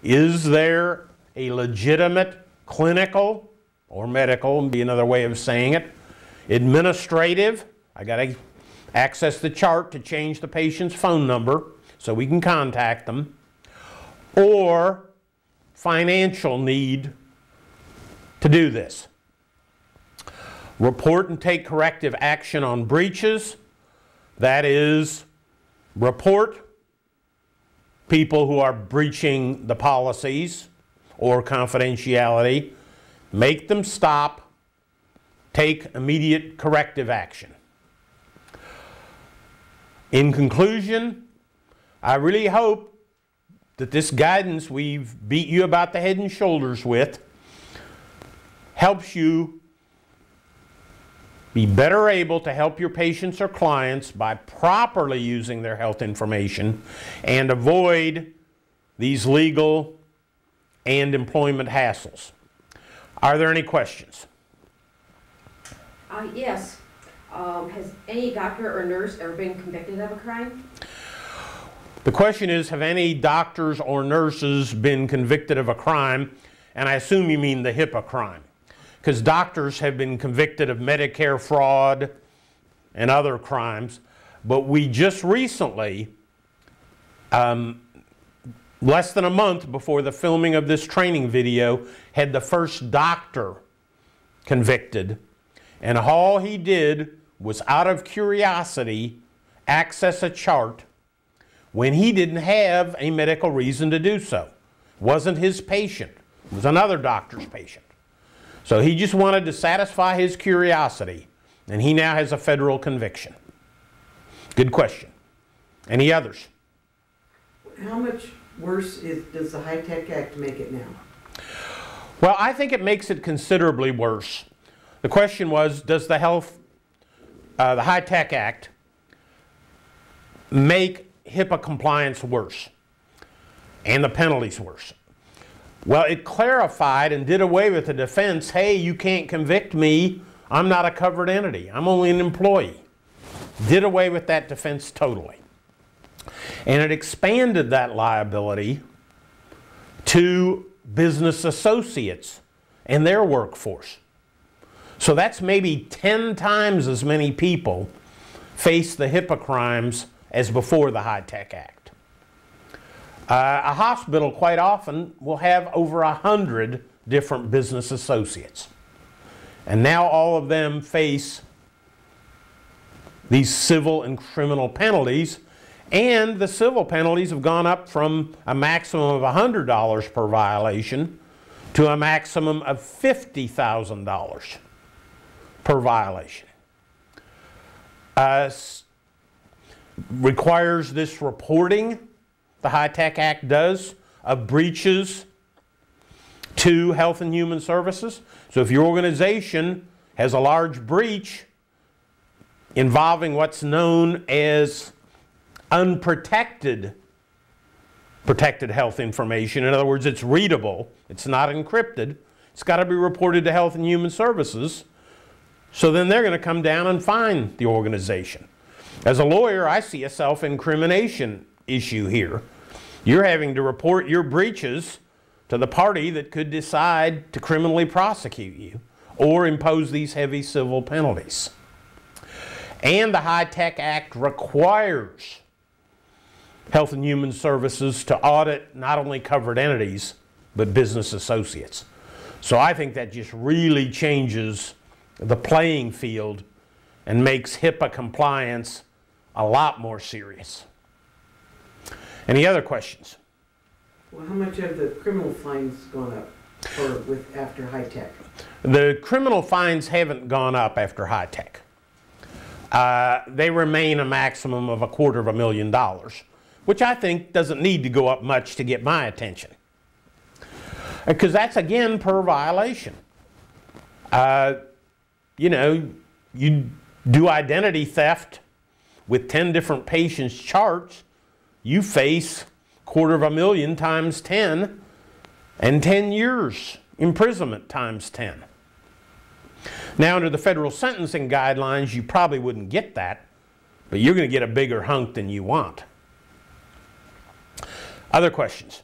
Is there a legitimate clinical or medical, would be another way of saying it, administrative, I got to access the chart to change the patient's phone number so we can contact them, or financial need to do this. Report and take corrective action on breaches. That is, report people who are breaching the policies or confidentiality, make them stop, take immediate corrective action. In conclusion, I really hope that this guidance we've beat you about the head and shoulders with helps you be better able to help your patients or clients by properly using their health information and avoid these legal and employment hassles. Are there any questions? Yes. Has any doctor or nurse ever been convicted of a crime? The question is, have any doctors or nurses been convicted of a crime? And I assume you mean the HIPAA crime, because doctors have been convicted of Medicare fraud and other crimes. But we just recently, less than a month before the filming of this training video, had the first doctor convicted. And all he did was, out of curiosity, access a chart when he didn't have a medical reason to do so. It wasn't his patient. It was another doctor's patient. So he just wanted to satisfy his curiosity, and he now has a federal conviction. Good question. Any others? How much worse does the HITECH Act make it now? Well, I think it makes it considerably worse. The question was, does the HITECH Act make HIPAA compliance worse and the penalties worse? Well, it clarified and did away with the defense, hey, you can't convict me, I'm not a covered entity, I'm only an employee. Did away with that defense totally. And it expanded that liability to business associates and their workforce. So that's maybe 10 times as many people face the HIPAA crimes as before the HITECH Act. A hospital quite often will have over 100 different business associates. And now all of them face these civil and criminal penalties, and the civil penalties have gone up from a maximum of $100 per violation to a maximum of $50,000 per violation. Requires this reporting, the HITECH Act does, of breaches to Health and Human Services. So if your organization has a large breach involving what's known as unprotected health information, in other words, it's readable, it's not encrypted, it's got to be reported to Health and Human Services. So then they're going to come down and fine the organization. As a lawyer, I see a self-incrimination issue here. You're having to report your breaches to the party that could decide to criminally prosecute you or impose these heavy civil penalties. And the HITECH Act requires Health and Human Services to audit not only covered entities, but business associates. So I think that just really changes the playing field and makes HIPAA compliance a lot more serious. Any other questions? Well, how much have the criminal fines gone up after HITECH? The criminal fines haven't gone up after HITECH. They remain a maximum of $250,000, which I think doesn't need to go up much to get my attention. Because that's, again, per violation. You know, you do identity theft with 10 different patients' charts, you face $250,000 times 10 and 10 years imprisonment times 10. Now, under the federal sentencing guidelines, you probably wouldn't get that, but you're going to get a bigger hunk than you want. Other questions?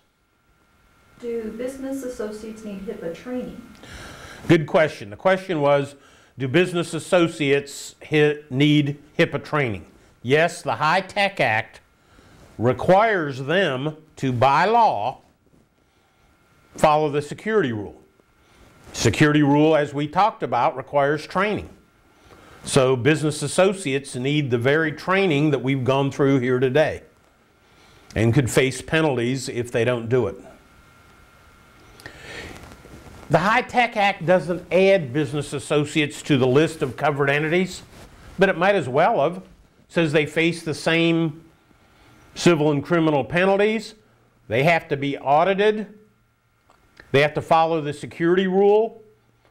Do business associates need HIPAA training? Good question. The question was, do business associates need HIPAA training? Yes, the HITECH Act requires them to, by law, follow the security rule. Security rule, as we talked about, requires training. So business associates need the very training that we've gone through here today and could face penalties if they don't do it. The HITECH Act doesn't add business associates to the list of covered entities, but it might as well have. It says they face the same civil and criminal penalties. They have to be audited. They have to follow the security rule,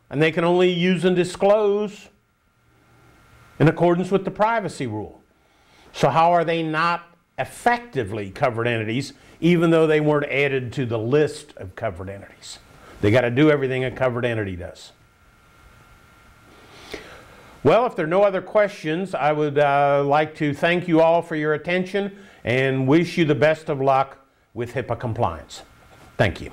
and they can only use and disclose in accordance with the privacy rule. So how are they not effectively covered entities, even though they weren't added to the list of covered entities? They got to do everything a covered entity does. Well, if there are no other questions, I would like to thank you all for your attention and wish you the best of luck with HIPAA compliance. Thank you.